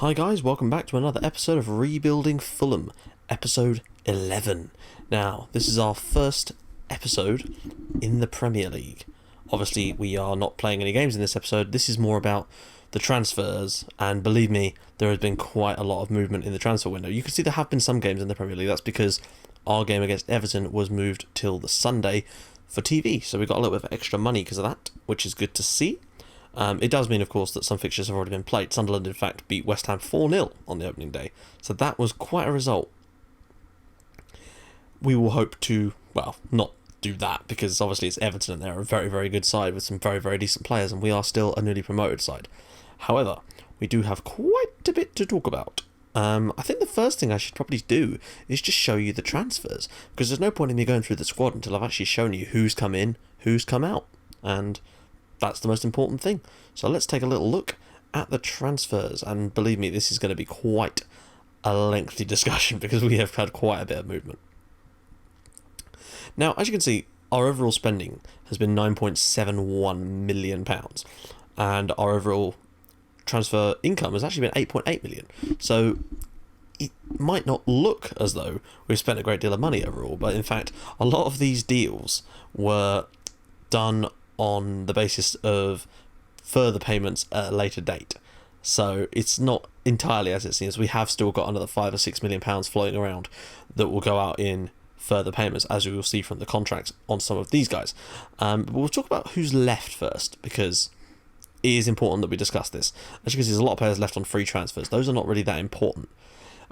Hi guys, welcome back to another episode of Rebuilding Fulham, episode 11. Now, this is our first episode in the Premier League. Obviously, we are not playing any games in this episode. This is more about the transfers, and believe me, there has been quite a lot of movement in the transfer window. You can see there have been some games in the Premier League. That's because our game against Everton was moved till the Sunday for TV, so we got a little bit of extra money because of that, which is good to see. It does mean, of course, that some fixtures have already been played. Sunderland, in fact, beat West Ham 4-0 on the opening day. So that was quite a result. We will hope to, well, not do that, because obviously it's Everton and they're a very, very good side with some very, very decent players, and we are still a newly promoted side. However, we do have quite a bit to talk about. I think the first thing I should probably do is just show you the transfers, because there's no point in me going through the squad until I've actually shown you who's come in, who's come out, and that's the most important thing. So let's take a little look at the transfers, and believe me, this is going to be quite a lengthy discussion because we have had quite a bit of movement. Now, as you can see, our overall spending has been £9.71 million, and our overall transfer income has actually been £8.8 million. So it might not look as though we've spent a great deal of money overall, but in fact, a lot of these deals were done on the basis of further payments at a later date. So it's not entirely as it seems. We have still got another £5 or £6 million floating around that will go out in further payments, as you will see from the contracts on some of these guys. But we'll talk about who's left first, because it is important that we discuss this. As you can see, there's a lot of players left on free transfers. Those are not really that important.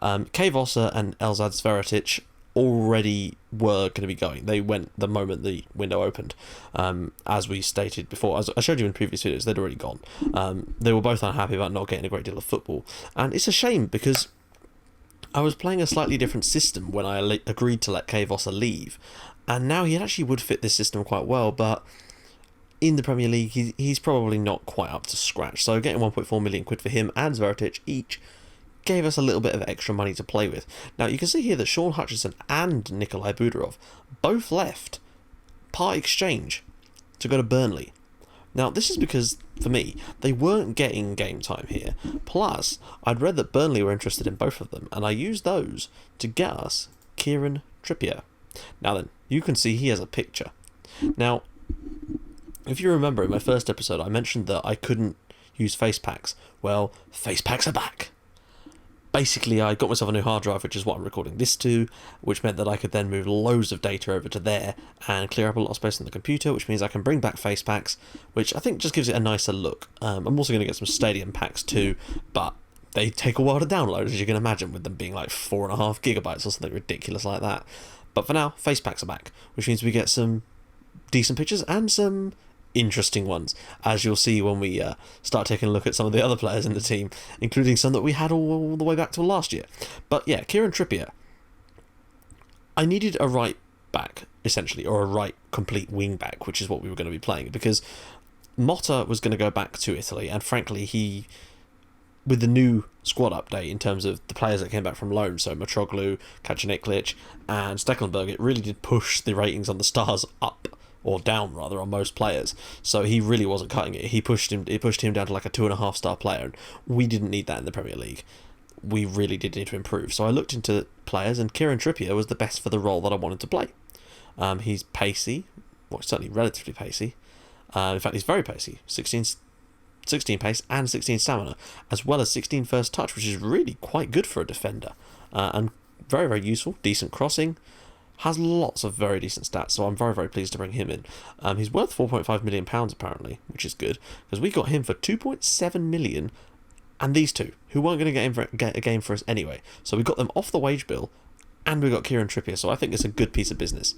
Kay Vossa and Elzad Sveratic already were going to be going. They went the moment the window opened. As we stated before, as I showed you in previous videos, they'd already gone. They were both unhappy about not getting a great deal of football, and it's a shame because I was playing a slightly different system when I agreed to let Kay Vossa leave, and now he actually would fit this system quite well, but in the Premier League he's probably not quite up to scratch. So getting 1.4 million quid for him and Sveratic each gave us a little bit of extra money to play with. Now you can see here that Sean Hutchinson and Nikolai Budorov both left part exchange to go to Burnley. Now this is because, for me, they weren't getting game time here. Plus, I'd read that Burnley were interested in both of them, and I used those to get us Kieran Trippier. Now then, you can see he has a picture. Now, if you remember in my first episode, I mentioned that I couldn't use face packs. Well, face packs are back. Basically, I got myself a new hard drive, which is what I'm recording this to, which meant that I could then move loads of data over to there and clear up a lot of space on the computer, which means I can bring back face packs, which I think just gives it a nicer look. I'm also going to get some stadium packs too, but they take a while to download, as you can imagine, with them being like 4.5 gigabytes or something ridiculous like that. But for now, face packs are back, which means we get some decent pictures and some interesting ones, as you'll see when we start taking a look at some of the other players in the team, including some that we had all the way back to last year. But yeah, Kieran Trippier, I needed a right back, essentially, or a right complete wing back, which is what we were going to be playing, because Motta was going to go back to Italy, and frankly, he, with the new squad update in terms of the players that came back from loan, so Mitroglou, Kacaniklic and Stekelenburg, it really did push the ratings on the Stars up, or down rather, on most players. So he really wasn't cutting it. It pushed him down to like a 2.5 star player, and we didn't need that in the Premier League. We really did need to improve. So I looked into players, and Kieran Trippier was the best for the role that I wanted to play. He's pacey, well, certainly relatively pacey. In fact, he's very pacey. 16 pace and 16 stamina, as well as 16 first touch, which is really quite good for a defender. And very, very useful. Decent crossing. Has lots of very decent stats, so I'm very, very pleased to bring him in. He's worth £4.5 million apparently, which is good, because we got him for £2.7 million, and these two, who weren't going to get a game for us anyway. So we got them off the wage bill, and we got Kieran Trippier, so I think it's a good piece of business.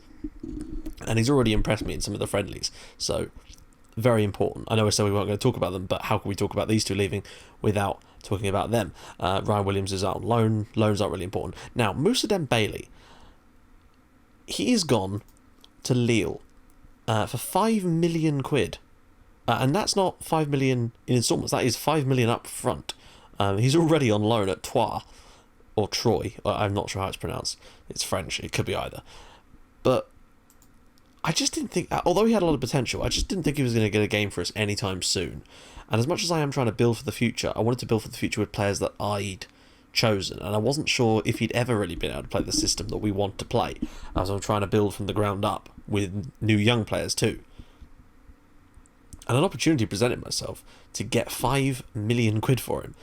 And he's already impressed me in some of the friendlies, so very important. I know I said we weren't going to talk about them, but how can we talk about these two leaving without talking about them? Ryan Williams is out on loan. Loans aren't really important. Now, Moussa Dembele, he is gone to Lille for 5 million quid. And that's not 5 million in instalments, that is 5 million up front. He's already on loan at Troyes, or Troy, I'm not sure how it's pronounced. It's French, it could be either. But I just didn't think, although he had a lot of potential, I just didn't think he was going to get a game for us anytime soon. And as much as I am trying to build for the future, I wanted to build for the future with players that I'd chosen, and I wasn't sure if he'd ever really been able to play the system that we want to play, as I'm trying to build from the ground up with new young players too. And an opportunity presented myself to get 5 million quid for him.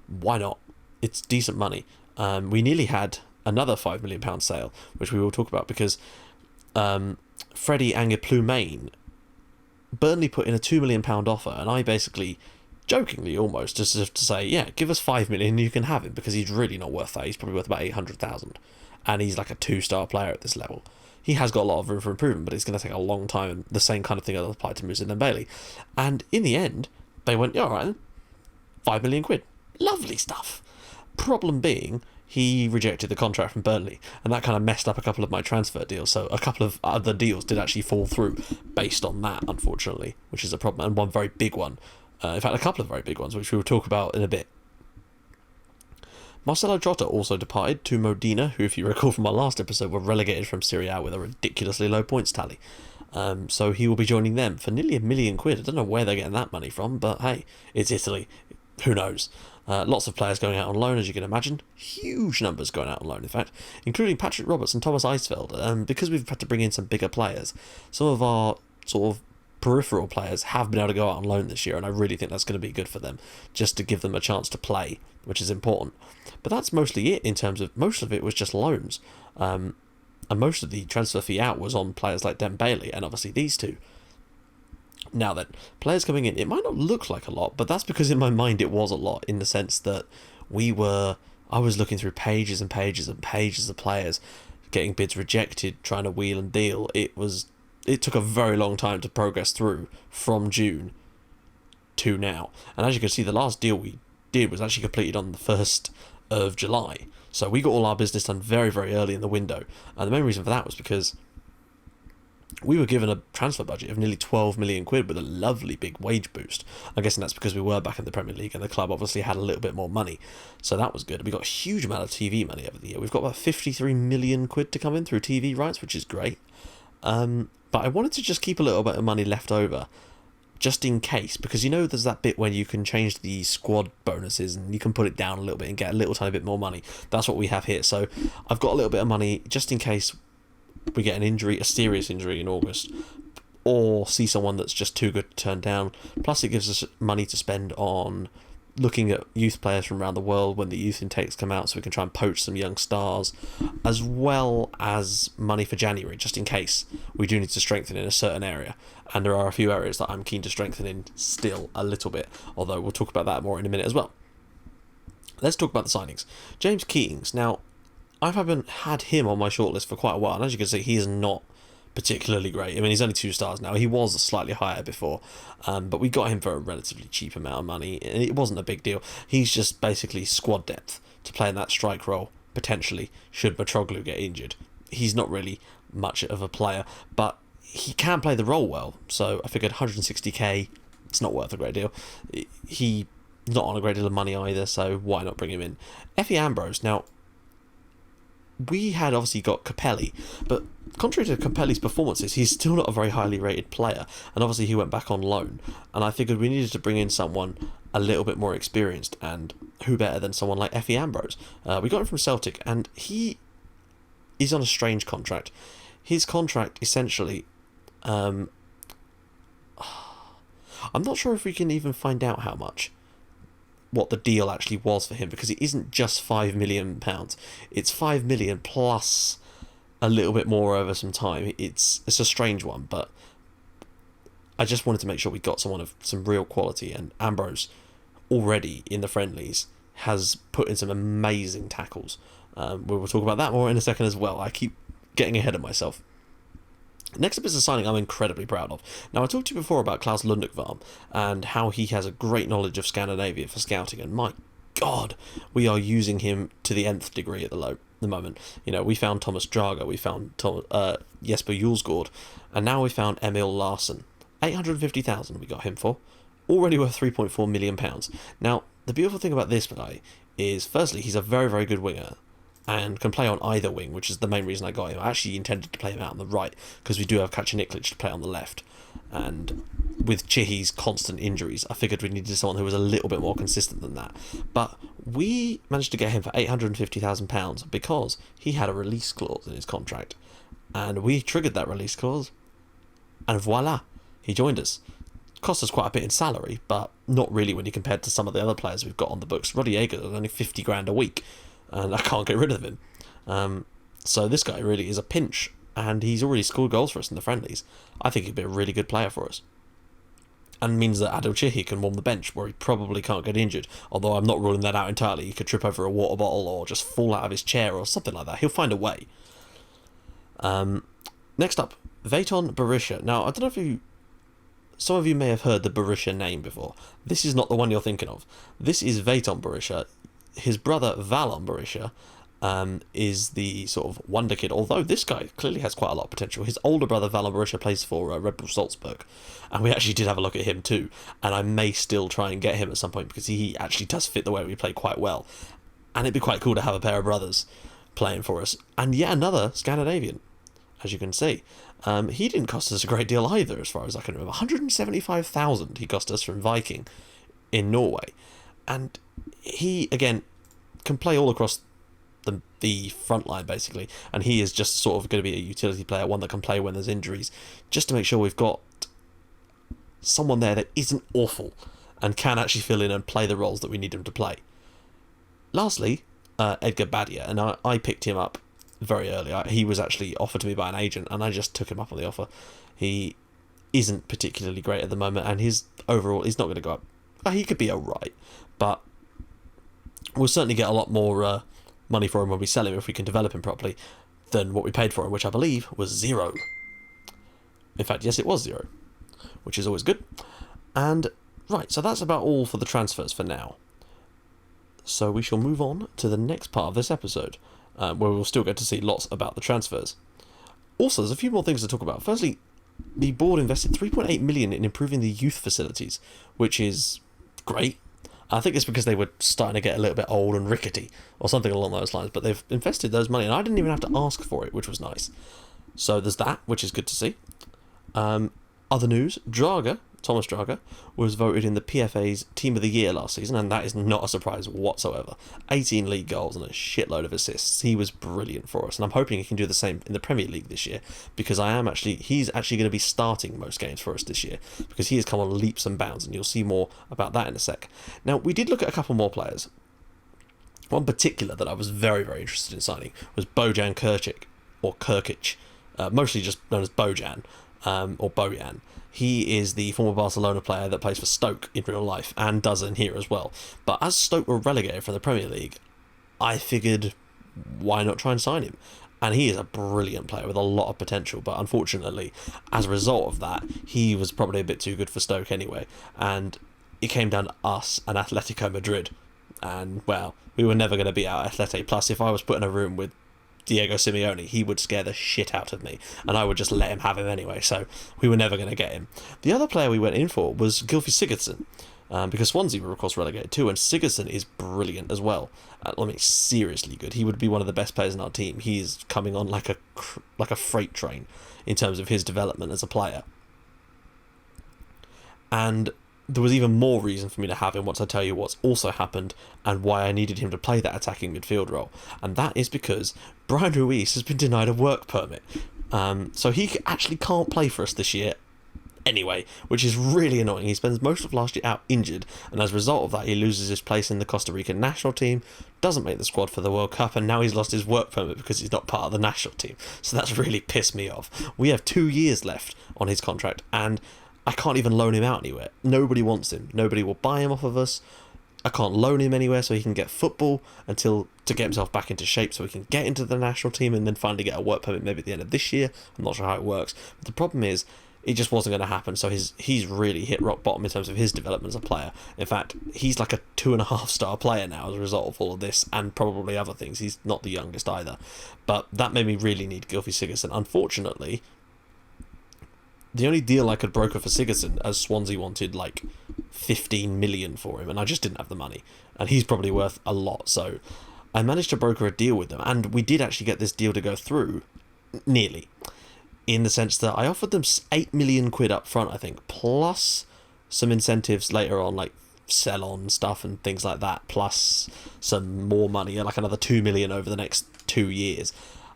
Why not? It's decent money. We nearly had another £5 million sale, which we will talk about, because Freddie Ep.11, Burnley put in a £2 million offer, and I basically, jokingly almost, just as if to say, yeah, give us 5 million and you can have him, because he's really not worth that. He's probably worth about 800,000, and he's like a 2-star player at this level. He has got a lot of room for improvement, but it's going to take a long time, and the same kind of thing that applied to Musa Dembele. And in the end, they went, yeah, all right then, 5 million quid. Lovely stuff. Problem being, he rejected the contract from Burnley, and that kind of messed up a couple of my transfer deals. So a couple of other deals did actually fall through based on that, unfortunately, which is a problem, and one very big one. In fact, a couple of very big ones, which we will talk about in a bit. Marcelo Jota also departed to Modena, who, if you recall from our last episode, were relegated from Serie A with a ridiculously low points tally. So he will be joining them for nearly £1 million. I don't know where they're getting that money from, but hey, it's Italy. Who knows? Lots of players going out on loan, as you can imagine. Huge numbers going out on loan, in fact, including Patrick Roberts and Thomas Eisfeld. Because we've had to bring in some bigger players, some of our sort of peripheral players have been able to go out on loan this year, and I really think that's going to be good for them, just to give them a chance to play, which is important. But that's mostly it in terms of, most of it was just loans. And most of the transfer fee out was on players like Dembele, and obviously these two. Now then, players coming in, it might not look like a lot, but that's because in my mind it was a lot, in the sense that I was looking through pages and pages and pages of players, getting bids rejected, trying to wheel and deal. It took a very long time to progress through from June to now. And as you can see, the last deal we did was actually completed on the 1st of July. So we got all our business done very, very early in the window. And the main reason for that was because we were given a transfer budget of nearly 12 million quid with a lovely big wage boost. I'm guessing that's because we were back in the Premier League and the club obviously had a little bit more money. So that was good. We got a huge amount of TV money over the year. We've got about 53 million quid to come in through TV rights, which is great. But I wanted to just keep a little bit of money left over, just in case, because there's that bit where you can change the squad bonuses and you can put it down a little bit and get a little tiny bit more money. That's what we have here. So I've got a little bit of money just in case we get an injury, a serious injury in August, or see someone that's just too good to turn down. Plus it gives us money to spend on looking at youth players from around the world when the youth intakes come out, so we can try and poach some young stars, as well as money for January, just in case we do need to strengthen in a certain area. And there are a few areas that I'm keen to strengthen in still a little bit, although we'll talk about that more in a minute as well. Let's talk about the signings. James Keatings. Now, I haven't had him on my shortlist for quite a while, and as you can see, he is not particularly great. I mean, he's only 2 stars now. He was slightly higher before, but we got him for a relatively cheap amount of money, and it wasn't a big deal. He's just basically squad depth to play in that strike role, potentially, should Mitroglou get injured. He's not really much of a player, but he can play the role well, so I figured 160k, it's not worth a great deal. He's not on a great deal of money either, so why not bring him in? Effie Ambrose. Now, we had obviously got Capelli, but contrary to Capelli's performances, he's still not a very highly rated player, and obviously he went back on loan, and I figured we needed to bring in someone a little bit more experienced, and who better than someone like Effie Ambrose. We got him from Celtic, and he is on a strange contract. His contract essentially, I'm not sure if we can even find out how much, what the deal actually was for him, because it isn't just £5 million. It's 5 million plus a little bit more over some time. It's a strange one, but I just wanted to make sure we got someone of some real quality, and Ambrose already in the friendlies has put in some amazing tackles. We will talk about that more in a second as well. I keep getting ahead of myself. Next up is a signing I'm incredibly proud of. Now, I talked to you before about Klaus Lundekvam and how he has a great knowledge of Scandinavia for scouting, and my God, we are using him to the nth degree at the moment. We found Thomas Drager, we found Jesper Julsgaard, and now we found Emil Larsson. 850,000 we got him for, already worth £3.4 million. Now, the beautiful thing about this guy is, firstly, he's a very, very good winger, and can play on either wing, which is the main reason I got him. I actually intended to play him out on the right because we do have Kacaniklic to play on the left. And with Chihi's constant injuries, I figured we needed someone who was a little bit more consistent than that. But we managed to get him for £850,000 because he had a release clause in his contract. And we triggered that release clause, and voila, he joined us. Cost us quite a bit in salary, but not really when you compare to some of the other players we've got on the books. Roddy Yeager is only 50 grand a week, and I can't get rid of him. So this guy really is a pinch, and he's already scored goals for us in the friendlies. I think he'd be a really good player for us. And means that Adil Chihi can warm the bench, where he probably can't get injured, although I'm not ruling that out entirely. He could trip over a water bottle or just fall out of his chair or something like that. He'll find a way. Next up, Vayton Berisha. Now, I don't know if some of you may have heard the Berisha name before. This is not the one you're thinking of. This is Vayton Berisha. His brother Valon Berisha is the sort of wonder kid, although this guy clearly has quite a lot of potential. His older brother Valon Berisha plays for Red Bull Salzburg, and we actually did have a look at him too, and I may still try and get him at some point because he actually does fit the way we play quite well, and it'd be quite cool to have a pair of brothers playing for us. And yet another Scandinavian, as you can see. He didn't cost us a great deal either, as far as I can remember. 175,000 he cost us from Viking in Norway. And he, again, can play all across the front line, basically. And he is just sort of going to be a utility player, one that can play when there's injuries, just to make sure we've got someone there that isn't awful and can actually fill in and play the roles that we need him to play. Lastly, Edgar Badia, and I picked him up very early. He was actually offered to me by an agent, and I just took him up on the offer. He isn't particularly great at the moment, and his overall is not going to go up. He could be alright, but we'll certainly get a lot more money for him when we sell him if we can develop him properly than what we paid for him, which I believe was 0. In fact, yes, it was 0, which is always good. And right, so that's about all for the transfers for now. So we shall move on to the next part of this episode, where we'll still get to see lots about the transfers. Also, there's a few more things to talk about. Firstly, the board invested 3.8 million in improving the youth facilities, which is great. I think it's because they were starting to get a little bit old and rickety, or something along those lines, but they've invested those money, and I didn't even have to ask for it, which was nice. So there's that, which is good to see. Other news, Thomas Draga, was voted in the PFA's Team of the Year last season, and that is not a surprise whatsoever. 18 league goals and a shitload of assists. He was brilliant for us, and I'm hoping he can do the same in the Premier League this year, because he's actually going to be starting most games for us this year, because he has come on leaps and bounds, and you'll see more about that in a sec. Now, we did look at a couple more players. One particular that I was very, very interested in signing was Bojan Krkic, mostly just known as Bojan, or Bojan. He is the former Barcelona player that plays for Stoke in real life and does in here as well. But as Stoke were relegated from the Premier League, I figured, why not try and sign him? And he is a brilliant player with a lot of potential. But unfortunately, as a result of that, he was probably a bit too good for Stoke anyway. And it came down to us and Atletico Madrid. And, well, we were never going to beat out Atleti. Plus, if I was put in a room with Diego Simeone, he would scare the shit out of me, and I would just let him have him anyway, so we were never going to get him. The other player we went in for was Gylfi Sigurdsson, because Swansea were of course relegated too, and Sigurdsson is brilliant as well. Seriously good. He would be one of the best players in our team. He is coming on like a freight train in terms of his development as a player. And there was even more reason for me to have him once I tell you what's also happened and why I needed him to play that attacking midfield role. And that is because Brian Ruiz has been denied a work permit. So he actually can't play for us this year anyway, which is really annoying. He spends most of last year out injured, and as a result of that, he loses his place in the Costa Rican national team, doesn't make the squad for the World Cup, and now he's lost his work permit because he's not part of the national team. So that's really pissed me off. We have 2 years left on his contract, and I can't even loan him out anywhere. Nobody wants him. Nobody will buy him off of us. I can't loan him anywhere so he can get football to get himself back into shape so he can get into the national team and then finally get a work permit maybe at the end of this year. I'm not sure how it works. But the problem is, it just wasn't going to happen. So he's really hit rock bottom in terms of his development as a player. In fact, he's like a 2.5-star player now as a result of all of this and probably other things. He's not the youngest either. But that made me really need Gylfi Sigurdsson. Unfortunately, the only deal I could broker for Sigurdsson, as Swansea wanted like 15 million for him, and I just didn't have the money. And he's probably worth a lot, so I managed to broker a deal with them, and we did actually get this deal to go through, nearly, in the sense that I offered them 8 million quid up front, I think, plus some incentives later on, like sell on stuff and things like that, plus some more money, like another 2 million over the next 2 years.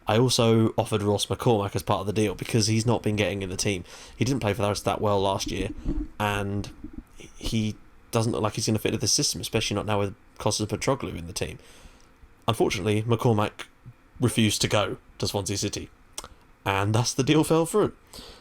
I also offered Ross McCormack as part of the deal because he's not been getting in the team. He didn't play for us that well last year, and he doesn't look like he's going to fit into the system, especially not now with Kostas Petroglu in the team. Unfortunately, McCormack refused to go to Swansea City, and thus the deal fell through.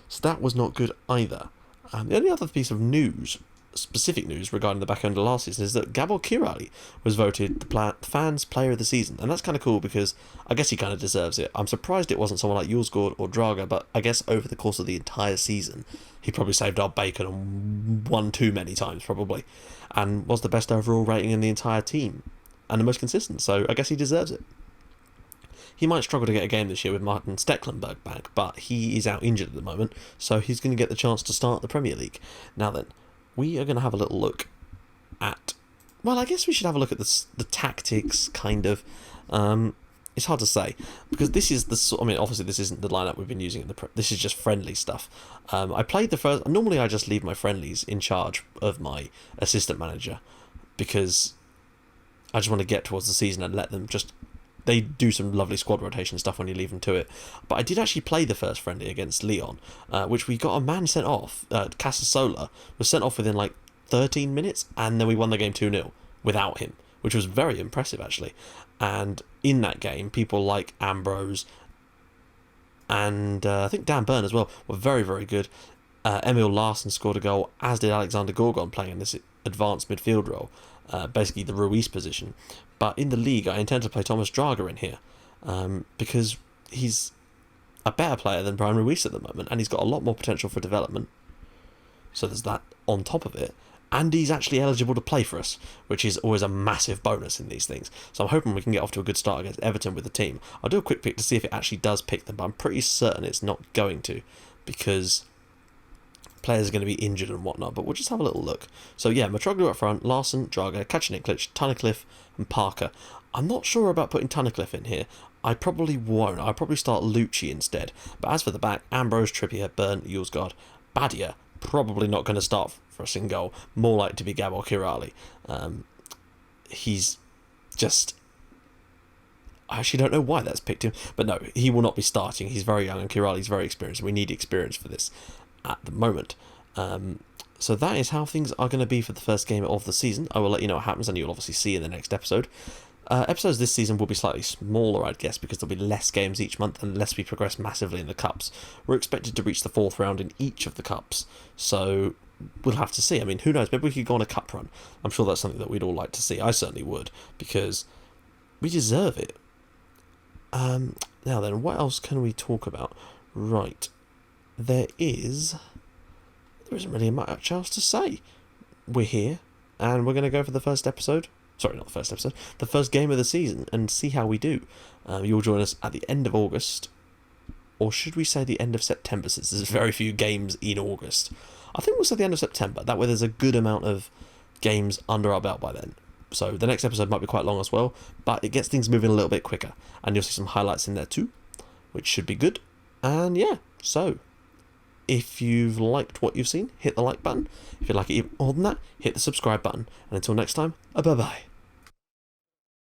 So that was not good either. The only other piece of news, specific news regarding the back end of last season, is that Gabor Kirali was voted the fans' player of the season, and that's kind of cool because I guess he kind of deserves it. I'm surprised it wasn't someone like Yulsgaard or Draga, but I guess over the course of the entire season, he probably saved our bacon and won too many times probably, and was the best overall rating in the entire team, and the most consistent. So I guess he deserves it. He might struggle to get a game this year with Martin Stecklenburg back, but he is out injured at the moment, so he's going to get the chance to start the Premier League. Now then, we are going to have a little look at... Well, I guess we should have a look at the tactics, kind of. It's hard to say, because this is the sort... I mean, obviously this isn't the lineup we've been using in the... This is just friendly stuff. I played the first... Normally I just leave my friendlies in charge of my assistant manager, because I just want to get towards the season and let them just... They do some lovely squad rotation stuff when you leave them to it. But I did actually play the first friendly against Leon, which we got a man sent off. Casasola was sent off within like 13 minutes, and then we won the game 2-0 without him, which was very impressive actually. And in that game, people like Ambrose and I think Dan Burn as well were very, very good. Emil Larsson scored a goal, as did Alexander Gorgon, playing in this advanced midfield role, basically the Ruiz position. But in the league, I intend to play Thomas Draga in here, because he's a better player than Brian Ruiz at the moment, and he's got a lot more potential for development. So there's that on top of it. And he's actually eligible to play for us, which is always a massive bonus in these things. So I'm hoping we can get off to a good start against Everton with the team. I'll do a quick pick to see if it actually does pick them, but I'm pretty certain it's not going to, because players are going to be injured and whatnot, but we'll just have a little look. So yeah, Matroglu up front, Larsson, Draga, Kacaniklic, Tunnicliffe and Parker. I'm not sure about putting Tunnicliffe in here. I probably won't. I'll probably start Lucci instead. But as for the back, Ambrose, Trippier, Burn, Yulsgaard, Badia, probably not going to start for us in goal. More like to be Gabor Kirali. He's just... I actually don't know why that's picked him, but no, he will not be starting. He's very young and Kirali's very experienced. We need experience for this at the moment. So that is how things are going to be for the first game of the season. I will let you know what happens, and you'll obviously see in the next episode. Episodes this season will be slightly smaller, I'd guess, because there'll be less games each month unless we progress massively in the cups. We're expected to reach the 4th round in each of the cups, so we'll have to see. I mean, who knows, maybe we could go on a cup run. I'm sure that's something that we'd all like to see. I certainly would, because we deserve it. Now then, what else can we talk about? Right, there isn't really much else to say. We're here, and we're going to go for the first episode. Sorry, not the first episode. The first game of the season, and see how we do. You'll join us at the end of August, or should we say the end of September, since there's very few games in August. I think we'll say the end of September. That way there's a good amount of games under our belt by then. So the next episode might be quite long as well, but it gets things moving a little bit quicker. And you'll see some highlights in there too, which should be good. And yeah, so if you've liked what you've seen, hit the like button. If you'd like it even more than that, hit the subscribe button. And until next time, bye-bye.